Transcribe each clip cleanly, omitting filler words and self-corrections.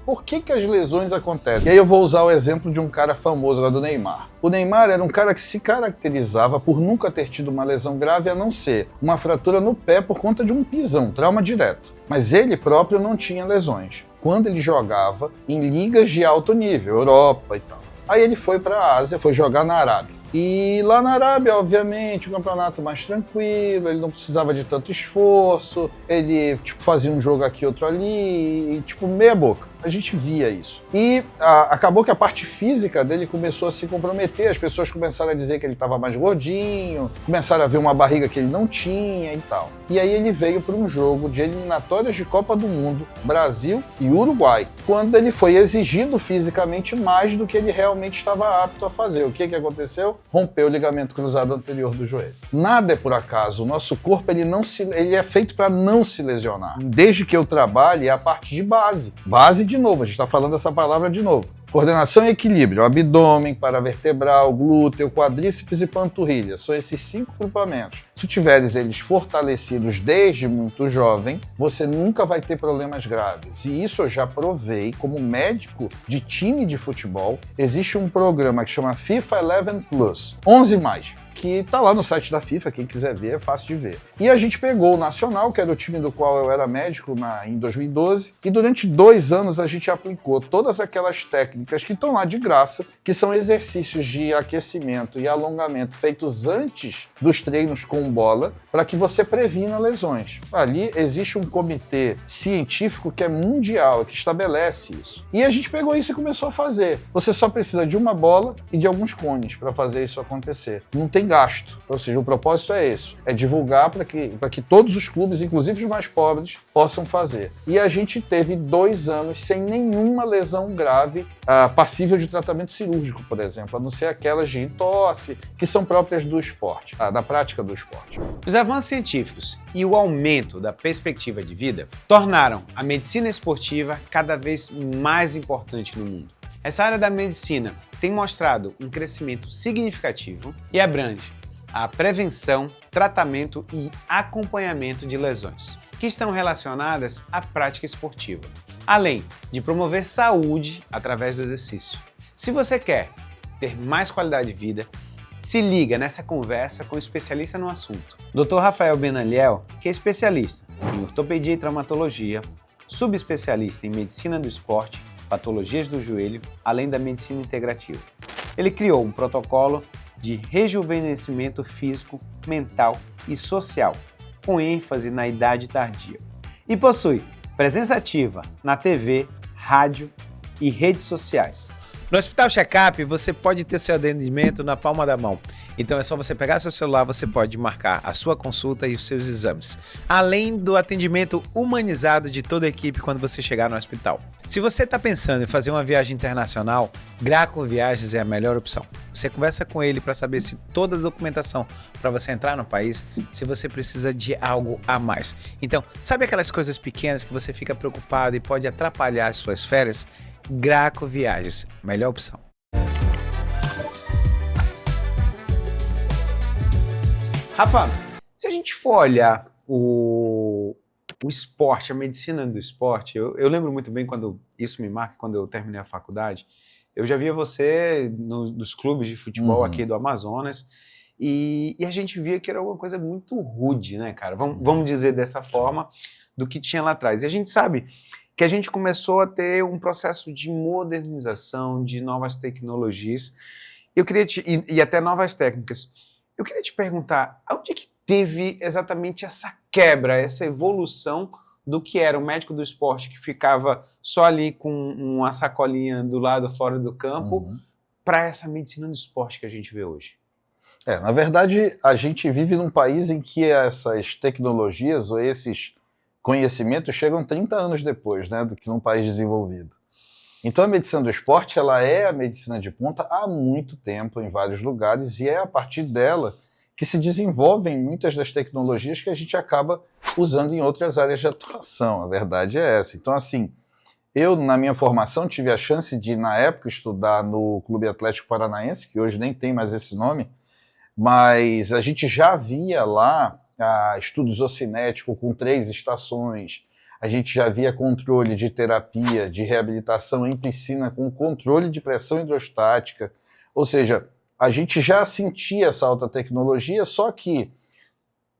por que as lesões acontecem? E aí eu vou usar o exemplo de um cara famoso lá do Neymar. O Neymar era um cara que se caracterizava por nunca ter tido uma lesão grave, a não ser uma fratura no pé por conta de um pisão, trauma direto. Mas ele próprio não tinha lesões. Quando ele jogava em ligas de alto nível, Europa e tal. Aí ele foi para a Ásia, foi jogar na Arábia. E lá na Arábia, obviamente, o campeonato mais tranquilo, ele não precisava de tanto esforço, ele fazia um jogo aqui, outro ali, e meia boca. A gente via isso. E acabou que a parte física dele começou a se comprometer, as pessoas começaram a dizer que ele estava mais gordinho, começaram a ver uma barriga que ele não tinha e tal. E aí ele veio para um jogo de eliminatórias de Copa do Mundo, Brasil e Uruguai, quando ele foi exigido fisicamente mais do que ele realmente estava apto a fazer. O que aconteceu? Rompeu o ligamento cruzado anterior do joelho. Nada é por acaso, o nosso corpo ele é feito para não se lesionar. Desde que eu trabalhe, é a parte de base. Base de novo, a gente está falando essa palavra de novo. Coordenação e equilíbrio, abdômen, paravertebral, glúteo, quadríceps e panturrilha. São esses 5 grupamentos. Se tiveres eles fortalecidos desde muito jovem, você nunca vai ter problemas graves. E isso eu já provei como médico de time de futebol. Existe um programa que chama FIFA 11 Plus, 11 mais. Que tá lá no site da FIFA, quem quiser ver, é fácil de ver. E a gente pegou o Nacional, que era o time do qual eu era médico em 2012, e durante 2 anos a gente aplicou todas aquelas técnicas que estão lá de graça, que são exercícios de aquecimento e alongamento feitos antes dos treinos com bola, para que você previna lesões. Ali existe um comitê científico que é mundial, que estabelece isso. E a gente pegou isso e começou a fazer. Você só precisa de uma bola e de alguns cones para fazer isso acontecer. Não tem gasto. Ou seja, o propósito é esse, é divulgar para que todos os clubes, inclusive os mais pobres, possam fazer. E a gente teve 2 anos sem nenhuma lesão grave passível de tratamento cirúrgico, por exemplo, a não ser aquelas de tosse, que são próprias do esporte, da prática do esporte. Os avanços científicos e o aumento da perspectiva de vida tornaram a medicina esportiva cada vez mais importante no mundo. Essa área da medicina tem mostrado um crescimento significativo e abrange a prevenção, tratamento e acompanhamento de lesões, que estão relacionadas à prática esportiva, além de promover saúde através do exercício. Se você quer ter mais qualidade de vida, se liga nessa conversa com um especialista no assunto. Dr. Rafael Benaliel, que é especialista em ortopedia e traumatologia, subespecialista em medicina do esporte, patologias do joelho, além da medicina integrativa. Ele criou um protocolo de rejuvenescimento físico, mental e social, com ênfase na idade tardia. E possui presença ativa na TV, rádio e redes sociais. No Hospital Checkup, você pode ter seu atendimento na palma da mão. Então é só você pegar seu celular, você pode marcar a sua consulta e os seus exames. Além do atendimento humanizado de toda a equipe quando você chegar no hospital. Se você está pensando em fazer uma viagem internacional, Graco Viagens é a melhor opção. Você conversa com ele para saber se toda a documentação para você entrar no país, se você precisa de algo a mais. Então, sabe aquelas coisas pequenas que você fica preocupado e pode atrapalhar as suas férias? Graco Viagens, melhor opção. Rafa, se a gente for olhar o esporte, a medicina do esporte, eu lembro muito bem quando isso me marca, quando eu terminei a faculdade, eu já via você nos clubes de futebol aqui do Amazonas e a gente via que era uma coisa muito rude, né, cara? Vamos dizer dessa forma, do que tinha lá atrás. E a gente sabe que a gente começou a ter um processo de modernização, de novas tecnologias, e até novas técnicas. Eu queria te perguntar, onde é que teve exatamente essa quebra, essa evolução do que era o médico do esporte que ficava só ali com uma sacolinha do lado fora do campo, para essa medicina do esporte que a gente vê hoje? Na verdade, a gente vive num país em que essas tecnologias ou esses conhecimentos chegam 30 anos depois, né, do que num país desenvolvido. Então a medicina do esporte, ela é a medicina de ponta há muito tempo em vários lugares e é a partir dela que se desenvolvem muitas das tecnologias que a gente acaba usando em outras áreas de atuação, a verdade é essa. Então assim, eu na minha formação tive a chance de na época estudar no Clube Atlético Paranaense, que hoje nem tem mais esse nome, mas a gente já via lá estudos ocinéticos com 3 estações, a gente já via controle de terapia, de reabilitação em piscina com controle de pressão hidrostática, ou seja, a gente já sentia essa alta tecnologia, só que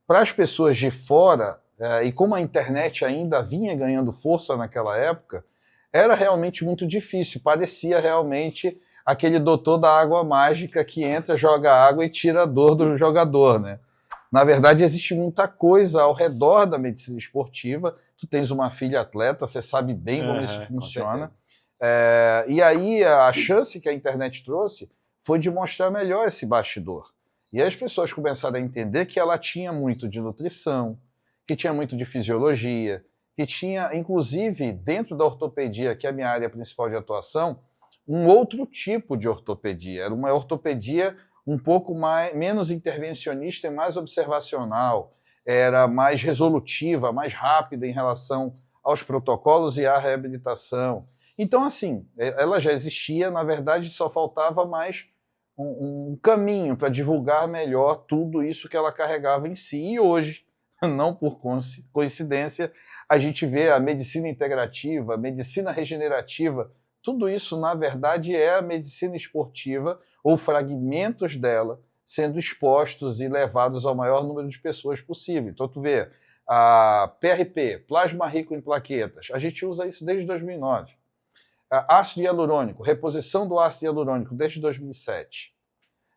para as pessoas de fora, e como a internet ainda vinha ganhando força naquela época, era realmente muito difícil, parecia realmente aquele doutor da água mágica que entra, joga água e tira a dor do jogador, né? Na verdade, existe muita coisa ao redor da medicina esportiva. Tu tens uma filha atleta, você sabe bem como isso funciona. E aí a chance que a internet trouxe foi de mostrar melhor esse bastidor. E aí as pessoas começaram a entender que ela tinha muito de nutrição, que tinha muito de fisiologia, que tinha, inclusive, dentro da ortopedia, que é a minha área principal de atuação, um outro tipo de ortopedia. Era uma ortopedia um pouco menos intervencionista e mais observacional, era mais resolutiva, mais rápida em relação aos protocolos e à reabilitação. Então, assim, ela já existia, na verdade, só faltava mais um caminho para divulgar melhor tudo isso que ela carregava em si. E hoje, não por coincidência, a gente vê a medicina integrativa, a medicina regenerativa, tudo isso, na verdade, é a medicina esportiva ou fragmentos dela sendo expostos e levados ao maior número de pessoas possível. Então, tu vê, a PRP, plasma rico em plaquetas, a gente usa isso desde 2009. Ácido hialurônico, reposição do ácido hialurônico desde 2007.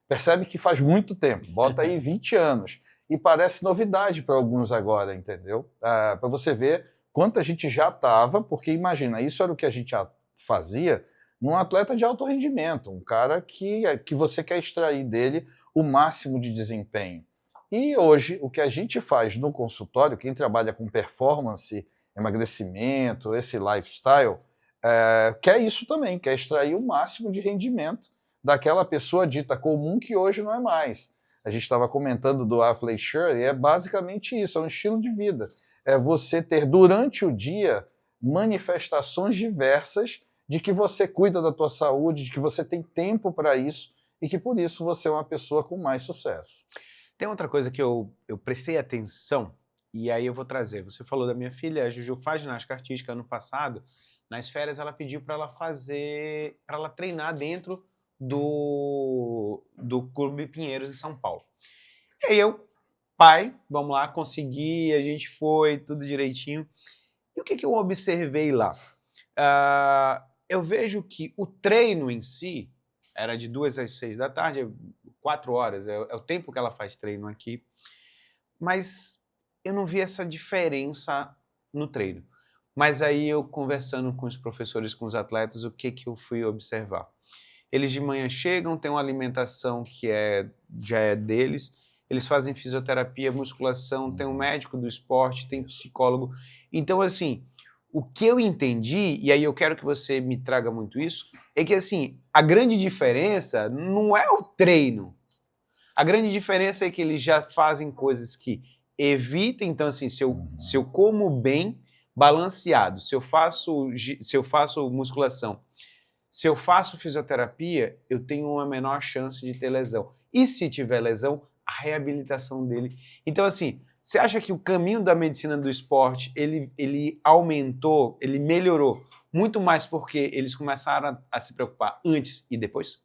Percebe que faz muito tempo, bota aí 20 anos. E parece novidade para alguns agora, entendeu? Para você ver quanta gente já estava, porque imagina, isso era o que a gente fazia num atleta de alto rendimento, um cara que você quer extrair dele o máximo de desempenho. E hoje, o que a gente faz no consultório, quem trabalha com performance, emagrecimento, esse lifestyle, quer isso também, quer extrair o máximo de rendimento daquela pessoa dita comum que hoje não é mais. A gente estava comentando do athleisure, e é basicamente isso, é um estilo de vida. É você ter durante o dia manifestações diversas de que você cuida da tua saúde, de que você tem tempo para isso e que por isso você é uma pessoa com mais sucesso. Tem outra coisa que eu prestei atenção e aí eu vou trazer. Você falou da minha filha, a Juju faz ginástica artística. Ano passado, nas férias, ela pediu para ela treinar dentro do Clube Pinheiros em São Paulo. E aí eu, pai, vamos lá, consegui, a gente foi, tudo direitinho. E o que eu observei lá? Eu vejo que o treino em si era de 2 às 6 da tarde, 4 horas, é o tempo que ela faz treino aqui, mas eu não vi essa diferença no treino. Mas aí eu conversando com os professores, com os atletas, o que eu fui observar? Eles de manhã chegam, têm uma alimentação que já é deles, eles fazem fisioterapia, musculação, tem um médico do esporte, tem psicólogo. Então, assim, o que eu entendi, e aí eu quero que você me traga muito isso, é que, assim, a grande diferença não é o treino. A grande diferença é que eles já fazem coisas que evitam, então, assim, se eu como bem, balanceado, se eu faço musculação, se eu faço fisioterapia, eu tenho uma menor chance de ter lesão. E se tiver lesão, a reabilitação dele. Então, assim, você acha que o caminho da medicina do esporte, ele aumentou, ele melhorou muito mais porque eles começaram a se preocupar antes e depois?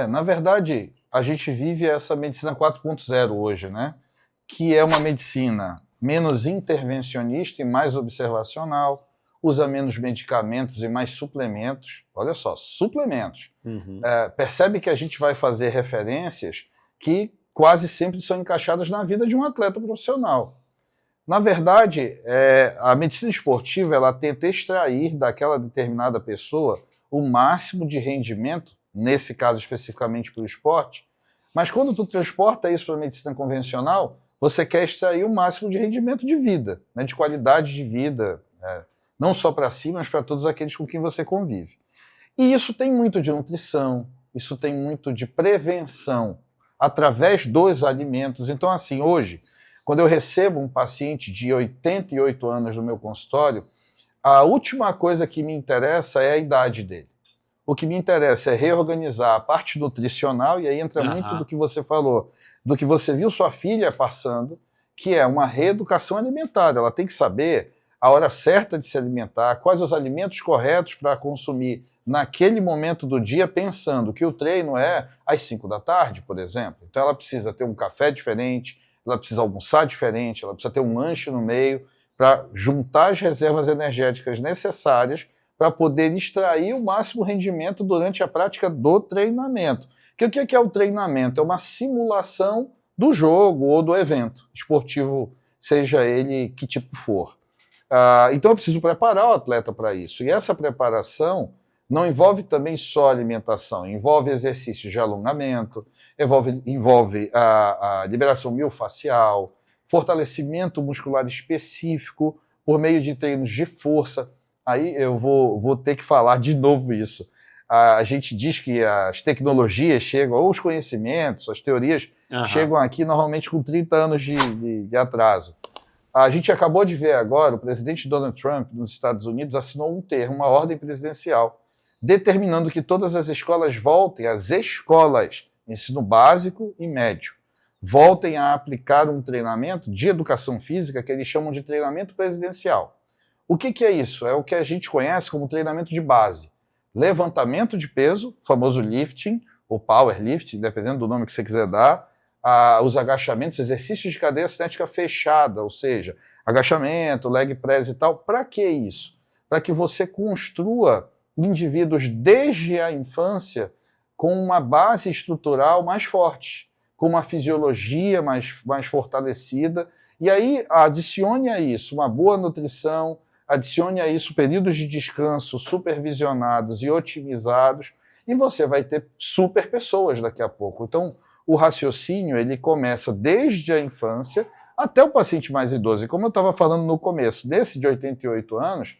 Na verdade, a gente vive essa medicina 4.0 hoje, né? Que é uma medicina menos intervencionista e mais observacional, usa menos medicamentos e mais suplementos. Olha só, suplementos. Percebe que a gente vai fazer referências que quase sempre são encaixadas na vida de um atleta profissional. Na verdade, a medicina esportiva ela tenta extrair daquela determinada pessoa o máximo de rendimento, nesse caso especificamente para o esporte, mas quando tu transporta isso para a medicina convencional, você quer extrair o máximo de rendimento de vida, né, de qualidade de vida, não só para si, mas para todos aqueles com quem você convive. E isso tem muito de nutrição, isso tem muito de prevenção, através dos alimentos. Então, assim, hoje, quando eu recebo um paciente de 88 anos no meu consultório, a última coisa que me interessa é a idade dele. O que me interessa é reorganizar a parte nutricional, e aí entra muito do que você falou, do que você viu sua filha passando, que é uma reeducação alimentar. Ela tem que saber a hora certa de se alimentar, quais os alimentos corretos para consumir naquele momento do dia, pensando que o treino é às 5 da tarde, por exemplo. Então ela precisa ter um café diferente, ela precisa almoçar diferente, ela precisa ter um lanche no meio, para juntar as reservas energéticas necessárias para poder extrair o máximo rendimento durante a prática do treinamento. Porque o que é o treinamento? É uma simulação do jogo ou do evento esportivo, seja ele que tipo for. Então eu preciso preparar o atleta para isso. E essa preparação não envolve também só alimentação, envolve exercícios de alongamento, envolve a liberação miofascial, fortalecimento muscular específico por meio de treinos de força. Aí eu vou ter que falar de novo isso. A gente diz que as tecnologias chegam, ou os conhecimentos, as teorias chegam aqui normalmente com 30 anos de atraso. A gente acabou de ver agora, o presidente Donald Trump, nos Estados Unidos, assinou um termo, uma ordem presidencial, determinando que todas as escolas voltem, as escolas, ensino básico e médio, voltem a aplicar um treinamento de educação física que eles chamam de treinamento presidencial. O que é isso? É o que a gente conhece como treinamento de base. Levantamento de peso, famoso lifting, ou powerlifting, dependendo do nome que você quiser dar, os agachamentos, exercícios de cadeia cinética fechada, ou seja, agachamento, leg press e tal. Para que isso? Para que você construa indivíduos desde a infância com uma base estrutural mais forte, com uma fisiologia mais fortalecida, e aí adicione a isso uma boa nutrição, adicione a isso períodos de descanso supervisionados e otimizados, e você vai ter super pessoas daqui a pouco. Então, o raciocínio ele começa desde a infância até o paciente mais idoso. E como eu estava falando no começo, desse de 88 anos,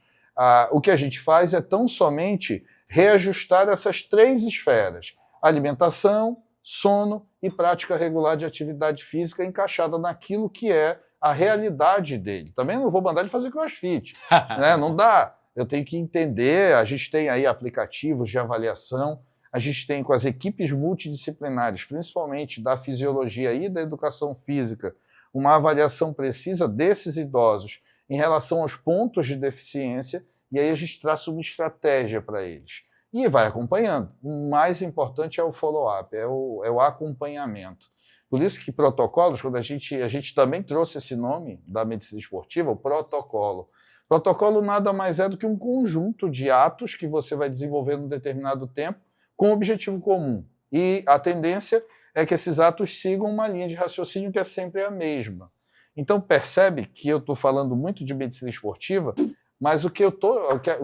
o que a gente faz é tão somente reajustar essas 3 esferas: alimentação, sono e prática regular de atividade física encaixada naquilo que é a realidade dele. Também não vou mandar ele fazer crossfit, né? Não dá. Eu tenho que entender, a gente tem aí aplicativos de avaliação, a gente tem com as equipes multidisciplinares, principalmente da fisiologia e da educação física, uma avaliação precisa desses idosos em relação aos pontos de deficiência, e aí a gente traça uma estratégia para eles. E vai acompanhando. O mais importante é o follow-up, é o acompanhamento. Por isso que protocolos, quando a gente também trouxe esse nome da medicina esportiva, o protocolo. Protocolo nada mais é do que um conjunto de atos que você vai desenvolver num determinado tempo com um objetivo comum. E a tendência é que esses atos sigam uma linha de raciocínio que é sempre a mesma. Então percebe que eu estou falando muito de medicina esportiva, mas o que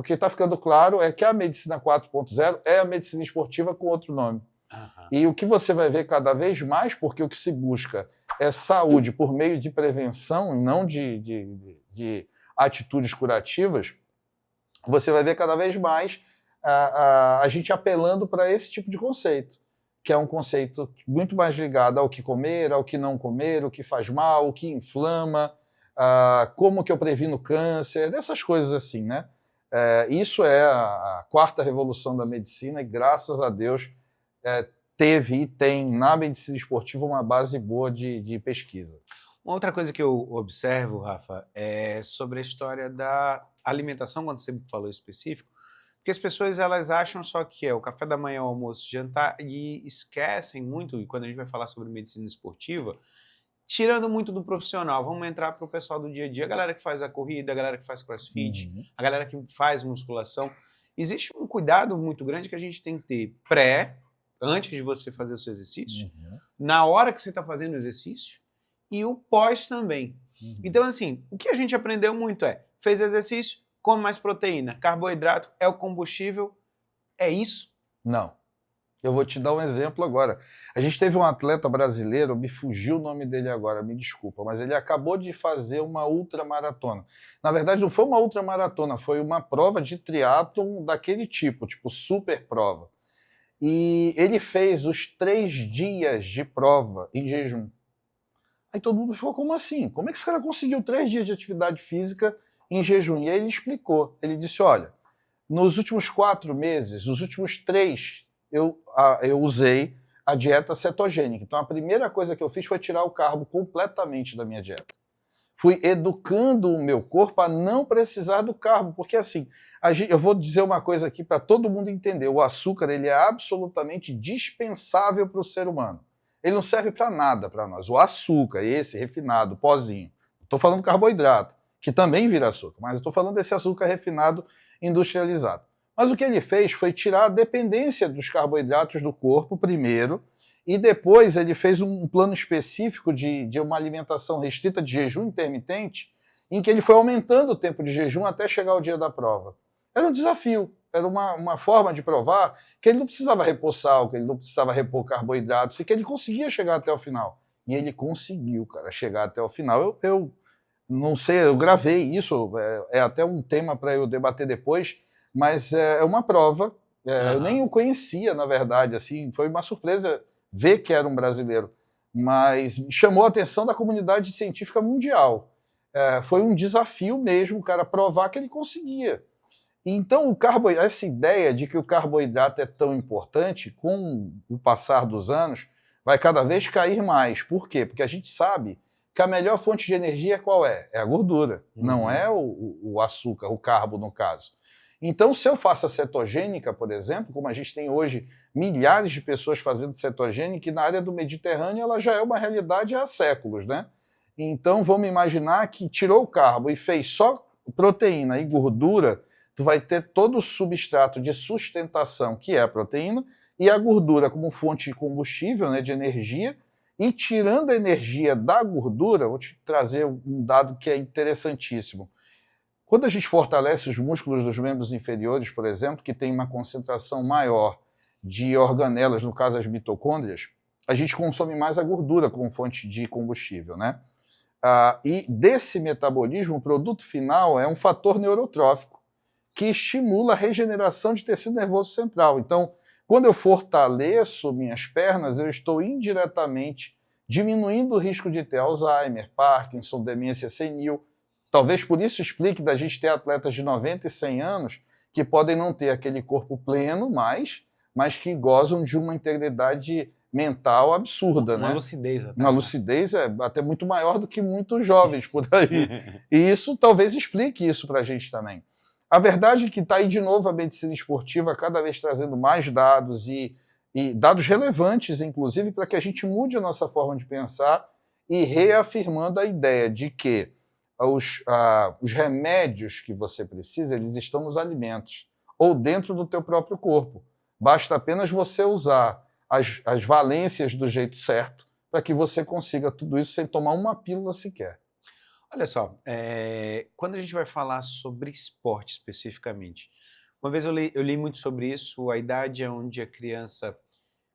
está ficando claro é que a medicina 4.0 é a medicina esportiva com outro nome. E o que você vai ver cada vez mais, porque o que se busca é saúde por meio de prevenção e não de atitudes curativas, você vai ver cada vez mais a gente apelando para esse tipo de conceito, que é um conceito muito mais ligado ao que comer, ao que não comer, o que faz mal, o que inflama, como que eu previno câncer, dessas coisas assim, né? Isso é a 4ª revolução da medicina e, graças a Deus, teve e tem na medicina esportiva uma base boa de pesquisa. Uma outra coisa que eu observo, Rafa, é sobre a história da alimentação, quando você falou específico, porque as pessoas elas acham só que é o café da manhã, o almoço, jantar, e esquecem muito, e quando a gente vai falar sobre medicina esportiva, tirando muito do profissional, vamos entrar para o pessoal do dia a dia, a galera que faz a corrida, a galera que faz crossfit, a galera que faz musculação. Existe um cuidado muito grande que a gente tem que ter antes de você fazer o seu exercício, na hora que você está fazendo o exercício, e o pós também. Então, assim, o que a gente aprendeu muito fez exercício, come mais proteína, carboidrato é o combustível, é isso? Não. Eu vou te dar um exemplo agora. A gente teve um atleta brasileiro, me fugiu o nome dele agora, me desculpa, mas ele acabou de fazer uma ultramaratona. Na verdade, não foi uma ultramaratona, foi uma prova de triatlon daquele tipo super prova. E ele fez os 3 dias de prova em jejum. Aí todo mundo ficou, como assim? Como é que esse cara conseguiu 3 dias de atividade física em jejum? E aí ele explicou. Ele disse, olha, nos últimos 4 meses, os últimos 3, eu usei a dieta cetogênica. Então a primeira coisa que eu fiz foi tirar o carbo completamente da minha dieta. fui educando o meu corpo a não precisar do carbo, porque assim, eu vou dizer uma coisa aqui para todo mundo entender, o açúcar ele é absolutamente dispensável para o ser humano. Ele não serve para nada para nós. O açúcar, esse refinado, pozinho, estou falando do carboidrato, que também vira açúcar, mas eu estou falando desse açúcar refinado industrializado. Mas o que ele fez foi tirar a dependência dos carboidratos do corpo primeiro, e depois ele fez um plano específico de uma alimentação restrita de jejum intermitente, em que ele foi aumentando o tempo de jejum até chegar ao dia da prova. Era um desafio, era uma forma de provar que ele não precisava repor sal, que ele não precisava repor carboidratos, e que ele conseguia chegar até o final. E ele conseguiu, cara, chegar até o final. Eu não sei, eu gravei isso, é até um tema para eu debater depois, mas é uma prova, eu nem o conhecia, na verdade, assim, foi uma surpresa ver que era um brasileiro, mas chamou a atenção da comunidade científica mundial. Foi um desafio mesmo, o cara provar que ele conseguia. Então, essa ideia de que o carboidrato é tão importante, com o passar dos anos, vai cada vez cair mais. Por quê? Porque a gente sabe que a melhor fonte de energia qual é? É a gordura, não é o açúcar, o carbo no caso. Então, se eu faço a cetogênica, por exemplo, como a gente tem hoje milhares de pessoas fazendo cetogênica, e na área do Mediterrâneo ela já é uma realidade há séculos, né? Então, vamos imaginar que tirou o carbo e fez só proteína e gordura, tu vai ter todo o substrato de sustentação, que é a proteína, e a gordura como fonte de combustível, né, de energia, e tirando a energia da gordura, vou te trazer um dado que é interessantíssimo. Quando a gente fortalece os músculos dos membros inferiores, por exemplo, que tem uma concentração maior de organelas, no caso as mitocôndrias, a gente consome mais a gordura como fonte de combustível, né? E desse metabolismo, o produto final é um fator neurotrófico que estimula a regeneração de tecido nervoso central. Então, quando eu fortaleço minhas pernas, eu estou indiretamente diminuindo o risco de ter Alzheimer, Parkinson, demência senil. Talvez por isso explique da gente ter atletas de 90 e 100 anos que podem não ter aquele corpo pleno mas que gozam de uma integridade mental absurda, né? Uma lucidez até. Uma lucidez até muito maior do que muitos jovens por aí. E isso talvez explique isso para a gente também. A verdade é que está aí de novo a medicina esportiva cada vez trazendo mais dados e dados relevantes, inclusive, para que a gente mude a nossa forma de pensar e reafirmando a ideia de que os remédios que você precisa, eles estão nos alimentos ou dentro do teu próprio corpo. Basta apenas você usar as valências do jeito certo para que você consiga tudo isso sem tomar uma pílula sequer. Olha só, quando a gente vai falar sobre esporte especificamente, uma vez eu li muito sobre isso, a idade é onde a criança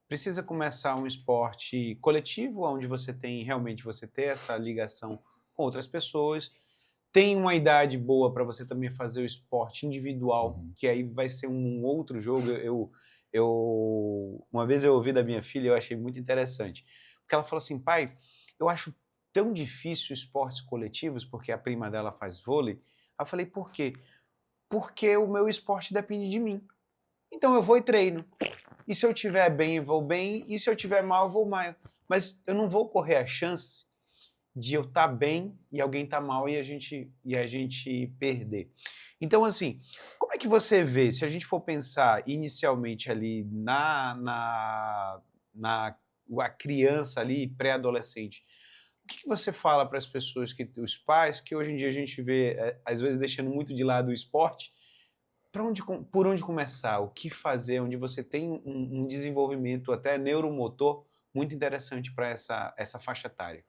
precisa começar um esporte coletivo, onde você tem realmente ter essa ligação com outras pessoas, tem uma idade boa para você também fazer o esporte individual, que aí vai ser um outro jogo. Uma vez eu ouvi da minha filha, eu achei muito interessante, porque ela falou assim, pai, eu acho tão difícil esportes coletivos, porque a prima dela faz vôlei. Eu falei, por quê? Porque o meu esporte depende de mim. Então eu vou e treino. E se eu estiver bem, eu vou bem. E se eu estiver mal, eu vou mal. Mas eu não vou correr a chance de eu estar bem e alguém estar mal e a gente perder. Então, assim, como é que você vê, se a gente for pensar inicialmente ali a criança ali, pré-adolescente, o que você fala para as pessoas, os pais, que hoje em dia a gente vê, às vezes, deixando muito de lado o esporte, por onde começar, o que fazer, onde você tem um desenvolvimento até neuromotor muito interessante para essa faixa etária?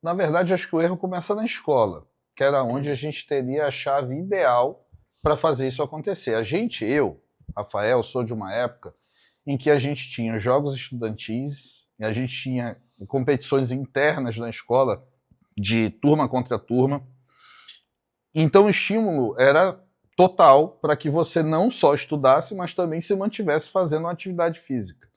Na verdade, acho que o erro começa na escola, que era onde a gente teria a chave ideal para fazer isso acontecer. Eu, Rafael, sou de uma época em que a gente tinha jogos estudantis, e a gente tinha competições internas na escola, de turma contra turma. Então o estímulo era total para que você não só estudasse, mas também se mantivesse fazendo uma atividade física.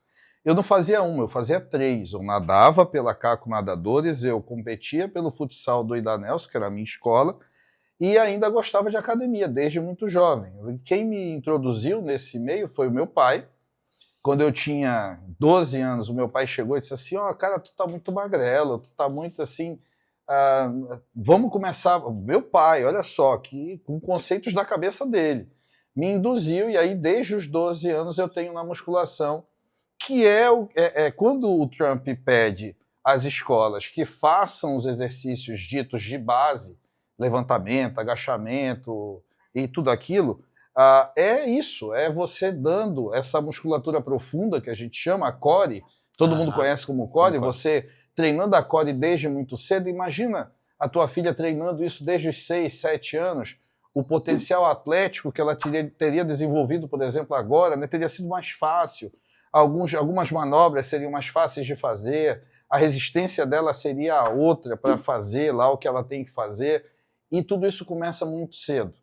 Eu não fazia uma, eu fazia 3. Eu nadava pela Caco Nadadores, eu competia pelo futsal do Idanelso, que era a minha escola, e ainda gostava de academia, desde muito jovem. Quem me introduziu nesse meio foi o meu pai. Quando eu tinha 12 anos, o meu pai chegou e disse assim, cara, tu tá muito magrelo, tu tá muito assim, Vamos começar. Meu pai, olha só, que com conceitos da cabeça dele, me induziu, e aí desde os 12 anos eu tenho na musculação, que quando o Trump pede às escolas que façam os exercícios ditos de base, levantamento, agachamento e tudo aquilo, é isso, é você dando essa musculatura profunda que a gente chama, a core, todo mundo conhece como core, você treinando a core desde muito cedo. Imagina a tua filha treinando isso desde os 6, 7 anos, o potencial atlético que ela teria desenvolvido, por exemplo, agora, né, teria sido mais fácil, algumas manobras seriam mais fáceis de fazer, a resistência dela seria outra para fazer lá o que ela tem que fazer, e tudo isso começa muito cedo.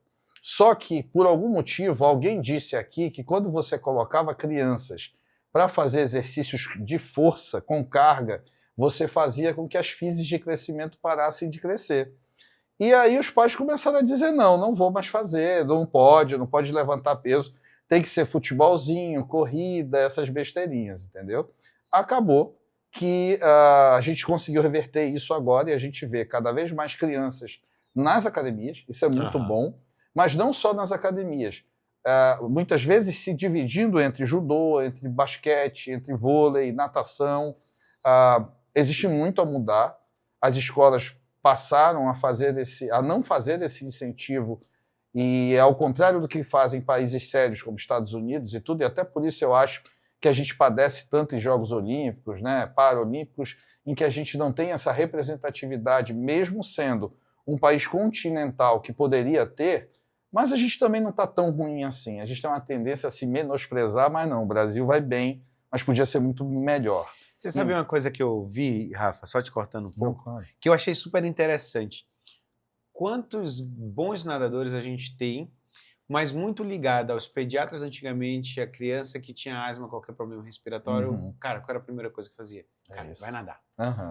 Só que, por algum motivo, alguém disse aqui que quando você colocava crianças para fazer exercícios de força, com carga, você fazia com que as físicas de crescimento parassem de crescer. E aí os pais começaram a dizer, não vou mais fazer, não pode levantar peso, tem que ser futebolzinho, corrida, essas besteirinhas, entendeu? Acabou que a gente conseguiu reverter isso agora e a gente vê cada vez mais crianças nas academias, isso é muito bom, mas não só nas academias, muitas vezes se dividindo entre judô, entre basquete, entre vôlei, natação. Existe muito a mudar, as escolas passaram a não fazer esse incentivo, e ao contrário do que fazem países sérios como Estados Unidos e tudo, e até por isso eu acho que a gente padece tanto em Jogos Olímpicos, né, Paralímpicos, em que a gente não tem essa representatividade, mesmo sendo um país continental que poderia ter, mas a gente também não está tão ruim assim. A gente tem uma tendência a se menosprezar, mas não, o Brasil vai bem, mas podia ser muito melhor. Você sabe uma coisa que eu vi, Rafa, só te cortando um pouco, que eu achei super interessante. Quantos bons nadadores a gente tem, mas muito ligado aos pediatras antigamente, a criança que tinha asma, qualquer problema respiratório, cara, qual era a primeira coisa que fazia? Cara, vai nadar,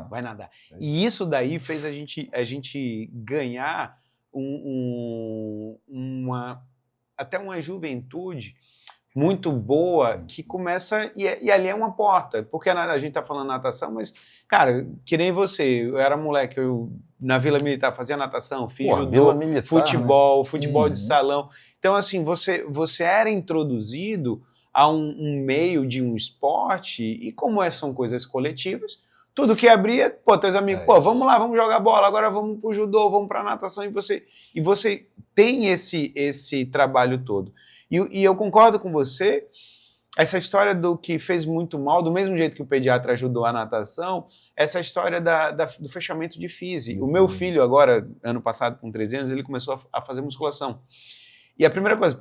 vai nadar. E isso daí fez a gente ganhar até uma juventude muito boa, que começa, e ali é uma porta, porque a gente tá falando natação, mas, cara, que nem você, eu era moleque, eu na Vila Militar fazia natação, fiz judô, futebol, né? Futebol de salão, então assim, você era introduzido a um meio de um esporte, e como são coisas coletivas, tudo que abria, teus amigos, vamos lá, vamos jogar bola, agora vamos pro judô, vamos pra natação, e você tem esse trabalho todo. E eu concordo com você, essa história do que fez muito mal, do mesmo jeito que o pediatra ajudou a natação, essa história do fechamento de física. O meu filho agora, ano passado, com 13 anos, ele começou a fazer musculação. E a primeira coisa,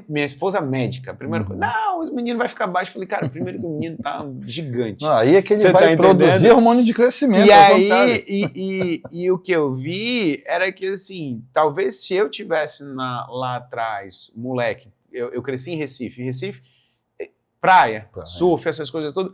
minha esposa médica, a primeira coisa, não, o menino vai ficar baixo. Eu falei, cara, primeiro que o menino tá gigante. Aí é que ele vai produzir hormônio de crescimento. E aí, e o que eu vi era que, assim, talvez se eu tivesse lá atrás, moleque, eu cresci em Recife, praia, surf, essas coisas todas,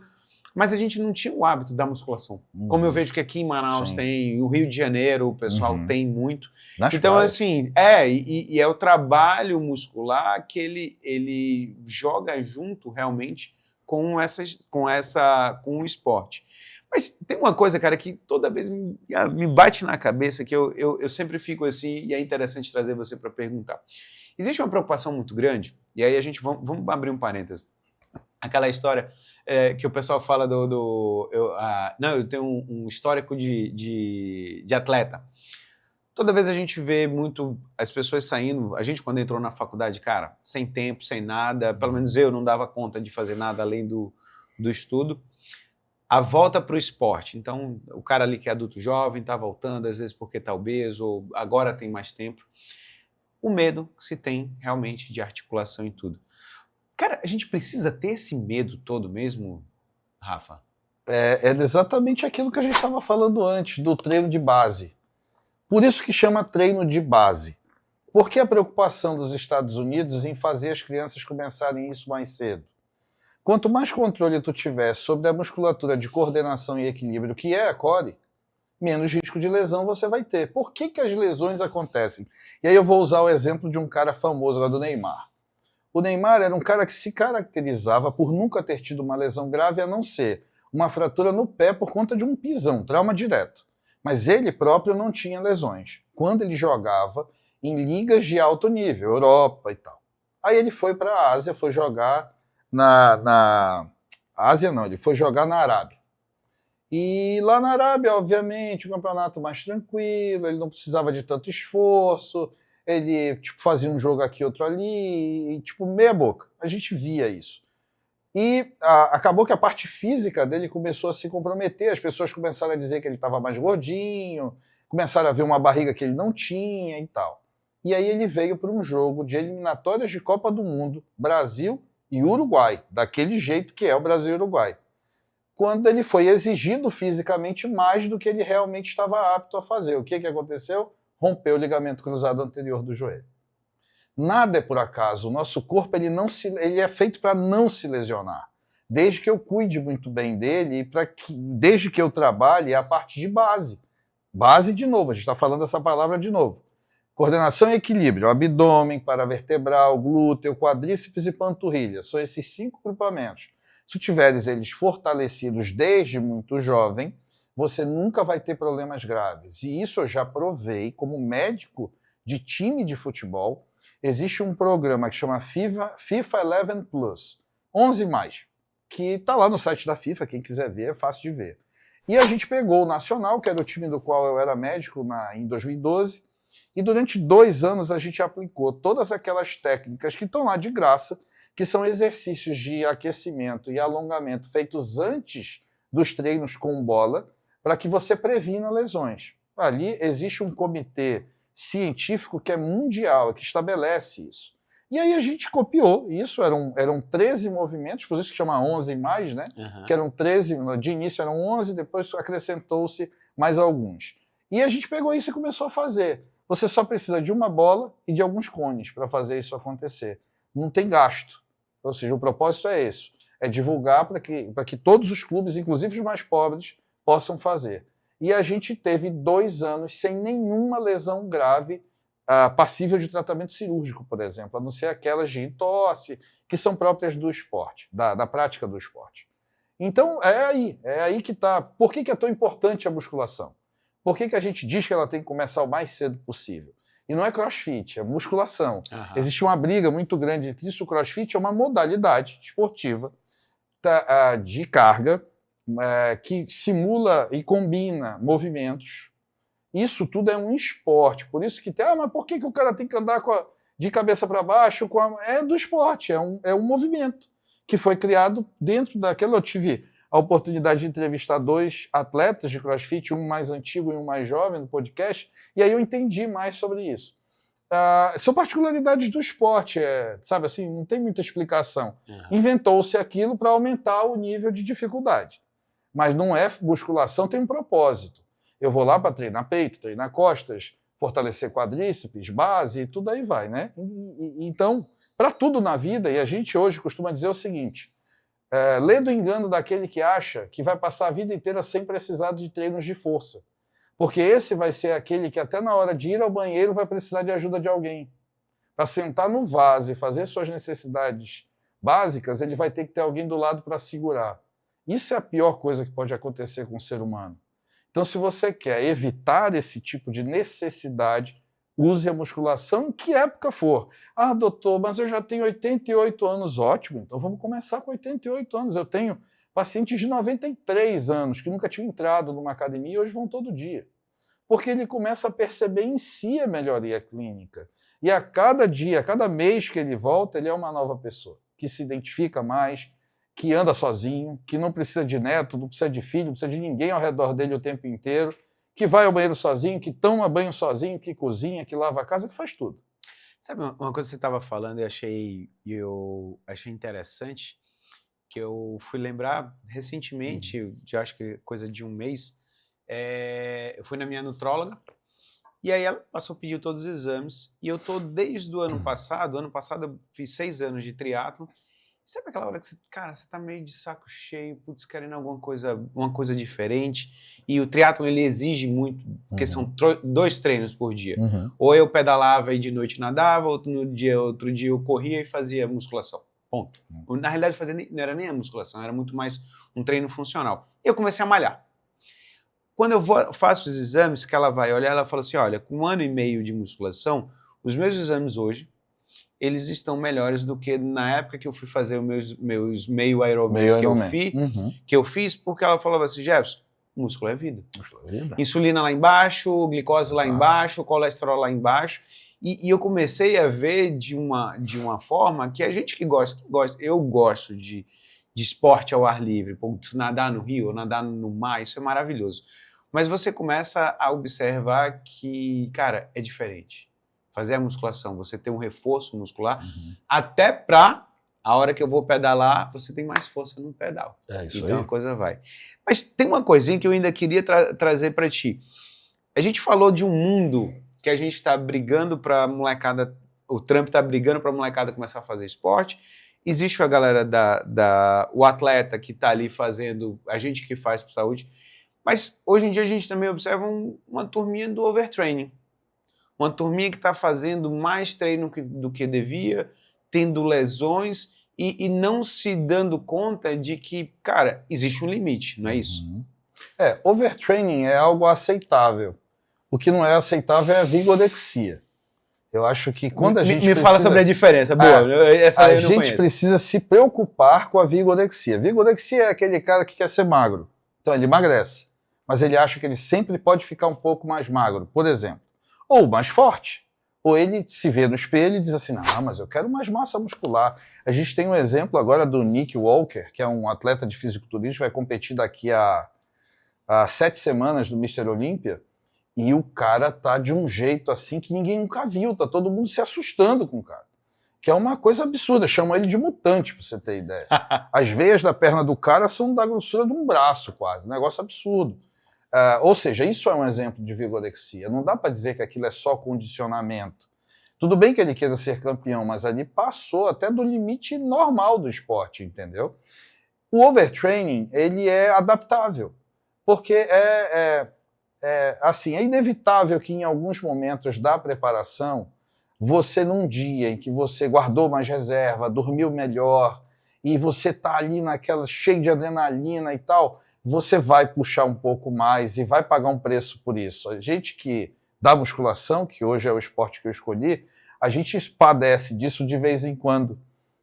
mas a gente não tinha o hábito da musculação. Como eu vejo que aqui em Manaus tem, o Rio de Janeiro o pessoal tem muito. Então, assim, e é o trabalho muscular que ele joga junto realmente com o esporte. Mas tem uma coisa, cara, que toda vez me bate na cabeça, que eu sempre fico assim, e é interessante trazer você para perguntar. Existe uma preocupação muito grande, e aí vamos abrir um parênteses. Aquela história que o pessoal fala eu tenho um histórico de atleta. Toda vez a gente vê muito as pessoas saindo, a gente quando entrou na faculdade, cara, sem tempo, sem nada, pelo menos eu não dava conta de fazer nada além do estudo, a volta para o esporte. Então, o cara ali que é adulto jovem está voltando, às vezes porque está obeso, ou agora tem mais tempo. O medo que se tem realmente de articulação e tudo. Cara, a gente precisa ter esse medo todo mesmo, Rafa? É exatamente aquilo que a gente estava falando antes, do treino de base. Por isso que chama treino de base. Por que a preocupação dos Estados Unidos em fazer as crianças começarem isso mais cedo? Quanto mais controle tu tiver sobre a musculatura de coordenação e equilíbrio, que é a core, menos risco de lesão você vai ter. Por que as lesões acontecem? E aí eu vou usar o exemplo de um cara famoso lá do Neymar. O Neymar era um cara que se caracterizava por nunca ter tido uma lesão grave, a não ser uma fratura no pé por conta de um pisão, trauma direto. Mas ele próprio não tinha lesões. Quando ele jogava em ligas de alto nível, Europa e tal. Aí ele foi para a Ásia, foi jogar na Ásia não, ele foi jogar na Arábia. E lá na Arábia, obviamente, o campeonato mais tranquilo, ele não precisava de tanto esforço, ele tipo, fazia um jogo aqui, outro ali, e tipo, meia boca. A gente via isso. E acabou que a parte física dele começou a se comprometer, as pessoas começaram a dizer que ele estava mais gordinho, começaram a ver uma barriga que ele não tinha e tal. E aí ele veio para um jogo de eliminatórias de Copa do Mundo, Brasil e Uruguai, daquele jeito que é o Brasil e Uruguai. Quando ele foi exigido fisicamente mais do que ele realmente estava apto a fazer. O que aconteceu? Rompeu o ligamento cruzado anterior do joelho. Nada é por acaso. O nosso corpo ele é feito para não se lesionar. Desde que eu cuide muito bem dele e desde que eu trabalhe a parte de base. Base de novo, a gente está falando essa palavra de novo. Coordenação e equilíbrio, abdômen, paravertebral, glúteo, quadríceps e panturrilha. São esses 5 grupamentos. Se tiveres eles fortalecidos desde muito jovem, você nunca vai ter problemas graves. E isso eu já provei como médico de time de futebol. Existe um programa que chama FIFA 11 Plus, 11+, que está lá no site da FIFA, quem quiser ver, é fácil de ver. E a gente pegou o Nacional, que era o time do qual eu era médico em 2012, e durante 2 anos a gente aplicou todas aquelas técnicas que estão lá de graça, que são exercícios de aquecimento e alongamento feitos antes dos treinos com bola, para que você previna lesões. Ali existe um comitê científico que é mundial, que estabelece isso. E aí a gente copiou isso, eram 13 movimentos, por isso que chama 11+, né? Uhum. Que eram 13, de início eram 11, depois acrescentou-se mais alguns. E a gente pegou isso e começou a fazer. Você só precisa de uma bola e de alguns cones para fazer isso acontecer. Não tem gasto. Ou seja, o propósito é esse, é divulgar para que todos os clubes, inclusive os mais pobres, possam fazer. E a gente teve 2 anos sem nenhuma lesão grave passível de tratamento cirúrgico, por exemplo, a não ser aquelas de tosse, que são próprias do esporte, da prática do esporte. Então, é aí que está. Por que é tão importante a musculação? Por que a gente diz que ela tem que começar o mais cedo possível? E não é crossfit, é musculação. Uhum. Existe uma briga muito grande entre isso. O crossfit é uma modalidade esportiva de carga que simula e combina movimentos. Isso tudo é um esporte. Por isso que mas por que o cara tem que andar de cabeça para baixo? É do esporte, é um movimento que foi criado dentro daquela. Eu tive a oportunidade de entrevistar 2 atletas de crossfit, um mais antigo e um mais jovem, no podcast, e aí eu entendi mais sobre isso. São particularidades do esporte, sabe assim, não tem muita explicação. Uhum. Inventou-se aquilo para aumentar o nível de dificuldade. Mas não é musculação, tem um propósito. Eu vou lá para treinar peito, treinar costas, fortalecer quadríceps, base, e tudo aí vai, né? Então, para tudo na vida, e a gente hoje costuma dizer o seguinte, lê do engano daquele que acha que vai passar a vida inteira sem precisar de treinos de força. Porque esse vai ser aquele que até na hora de ir ao banheiro vai precisar de ajuda de alguém. Para sentar no vaso e fazer suas necessidades básicas, ele vai ter que ter alguém do lado para segurar. Isso é a pior coisa que pode acontecer com o ser humano. Então, se você quer evitar esse tipo de necessidade, use a musculação em que época for. Doutor, mas eu já tenho 88 anos. Ótimo, então vamos começar com 88 anos. Eu tenho pacientes de 93 anos que nunca tinham entrado numa academia e hoje vão todo dia. Porque ele começa a perceber em si a melhoria clínica. E a cada dia, a cada mês que ele volta, ele é uma nova pessoa, que se identifica mais, que anda sozinho, que não precisa de neto, não precisa de filho, não precisa de ninguém ao redor dele o tempo inteiro, que vai ao banheiro sozinho, que toma banho sozinho, que cozinha, que lava a casa, que faz tudo. Sabe uma coisa que você estava falando e eu achei interessante, que eu fui lembrar recentemente, já acho que coisa de um mês, eu fui na minha nutróloga, e aí ela passou, pediu todos os exames, e eu tô desde o ano passado eu fiz 6 anos de triatlo. Sabe aquela hora que você tá meio de saco cheio, putz, querendo uma coisa diferente, e o triatlo ele exige muito, porque são 2 treinos por dia. Ou eu pedalava e de noite nadava, outro dia eu corria e fazia musculação. Ponto. Na realidade, não era nem a musculação, era muito mais um treino funcional. Eu comecei a malhar. Quando eu faço os exames, que ela vai olhar, ela fala assim, olha, com 1 ano e meio de musculação, os meus exames hoje, eles estão melhores do que na época que eu fui fazer os meus meio aeróbicos que eu fiz, porque ela falava assim, Jefferson, músculo é vida. Músculo é vida. Insulina lá embaixo, glicose lá embaixo, colesterol lá embaixo. E eu comecei a ver de uma forma que a gente que gosta, eu gosto de esporte ao ar livre, nadar no rio, nadar no mar, isso é maravilhoso. Mas você começa a observar que, cara, é diferente. Fazer a musculação, você tem um reforço muscular, até para a hora que eu vou pedalar, você tem mais força no pedal. É isso então aí. A coisa vai. Mas tem uma coisinha que eu ainda queria trazer para ti. A gente falou de um mundo que a gente está brigando para a molecada, o Trump está brigando para a molecada começar a fazer esporte. Existe a galera o atleta que está ali fazendo, a gente que faz por saúde. Mas hoje em dia a gente também observa uma turminha do overtraining. Uma turminha que está fazendo mais treino do que devia, tendo lesões e não se dando conta de que, cara, existe um limite, não é isso? Overtraining é algo aceitável. O que não é aceitável é a vigorexia. Eu acho que quando a gente fala sobre a diferença, boa. Essa a gente precisa se preocupar com a vigorexia. Vigorexia é aquele cara que quer ser magro. Então ele emagrece, mas ele acha que ele sempre pode ficar um pouco mais magro, por exemplo. Ou mais forte. Ou ele se vê no espelho e diz assim, não, mas eu quero mais massa muscular. A gente tem um exemplo agora do Nick Walker, que é um atleta de fisiculturismo, vai competir daqui a 7 semanas no Mr. Olympia, e o cara tá de um jeito assim que ninguém nunca viu, tá todo mundo se assustando com o cara. Que é uma coisa absurda, chamam ele de mutante, pra você ter ideia. As veias da perna do cara são da grossura de um braço quase, um negócio absurdo. Ou seja, isso é um exemplo de vigorexia. Não dá para dizer que aquilo é só condicionamento. Tudo bem que ele queira ser campeão, mas ali passou até do limite normal do esporte, entendeu? O overtraining, ele é adaptável, porque assim, é inevitável que em alguns momentos da preparação, você num dia em que você guardou mais reserva, dormiu melhor, e você está ali naquela cheio de adrenalina e tal, você vai puxar um pouco mais e vai pagar um preço por isso. A gente que dá musculação, que hoje é o esporte que eu escolhi, a gente padece disso de vez em quando.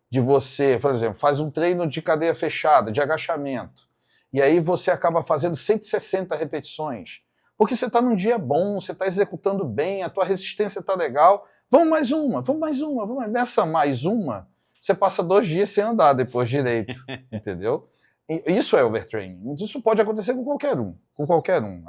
De você, por exemplo, faz um treino de cadeia fechada, de agachamento, e aí você acaba fazendo 160 repetições, porque você está num dia bom, você está executando bem, a tua resistência está legal, vamos mais uma, vamos mais uma, vamos mais. Nessa mais uma, você passa 2 dias sem andar depois direito, entendeu? Isso é overtraining. Isso pode acontecer com qualquer um. Com qualquer um.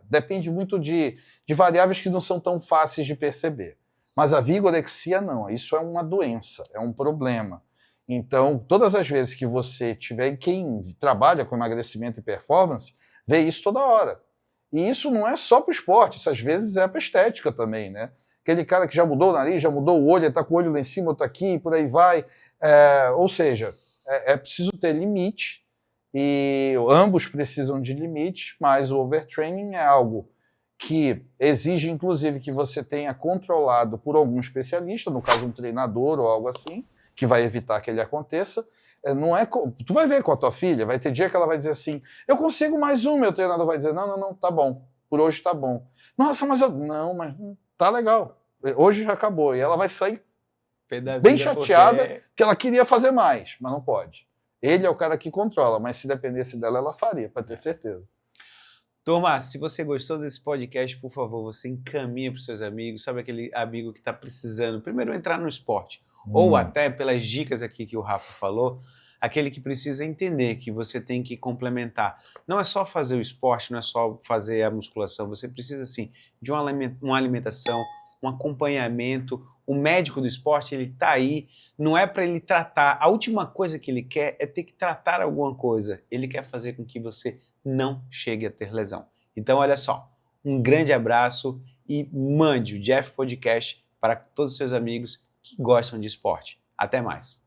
Depende muito de variáveis que não são tão fáceis de perceber. Mas a vigorexia não. Isso é uma doença, é um problema. Então, todas as vezes que você tiver, quem trabalha com emagrecimento e performance, vê isso toda hora. E isso não é só para o esporte, isso às vezes é para a estética também, né? Aquele cara que já mudou o nariz, já mudou o olho, ele está com o olho lá em cima, outro aqui, por aí vai. Ou seja, é preciso ter limite. E ambos precisam de limites, mas o overtraining é algo que exige, inclusive, que você tenha controlado por algum especialista, no caso um treinador ou algo assim, que vai evitar que ele aconteça. Tu vai ver com a tua filha, vai ter dia que ela vai dizer assim, eu consigo mais um, meu treinador vai dizer, não, tá bom, por hoje tá bom. Nossa, mas mas tá legal, hoje já acabou. E ela vai sair bem chateada, porque ela queria fazer mais, mas não pode. Ele é o cara que controla, mas se dependesse dela, ela faria, para ter certeza. Turma, se você gostou desse podcast, por favor, você encaminha para os seus amigos, sabe aquele amigo que está precisando, primeiro, entrar no esporte, ou até pelas dicas aqui que o Rafa falou, aquele que precisa entender que você tem que complementar. Não é só fazer o esporte, não é só fazer a musculação, você precisa, sim, de uma alimentação, um acompanhamento. O médico do esporte, ele está aí, não é para ele tratar, a última coisa que ele quer é ter que tratar alguma coisa, ele quer fazer com que você não chegue a ter lesão. Então, olha só, um grande abraço e mande o Jeff Podcast para todos os seus amigos que gostam de esporte. Até mais!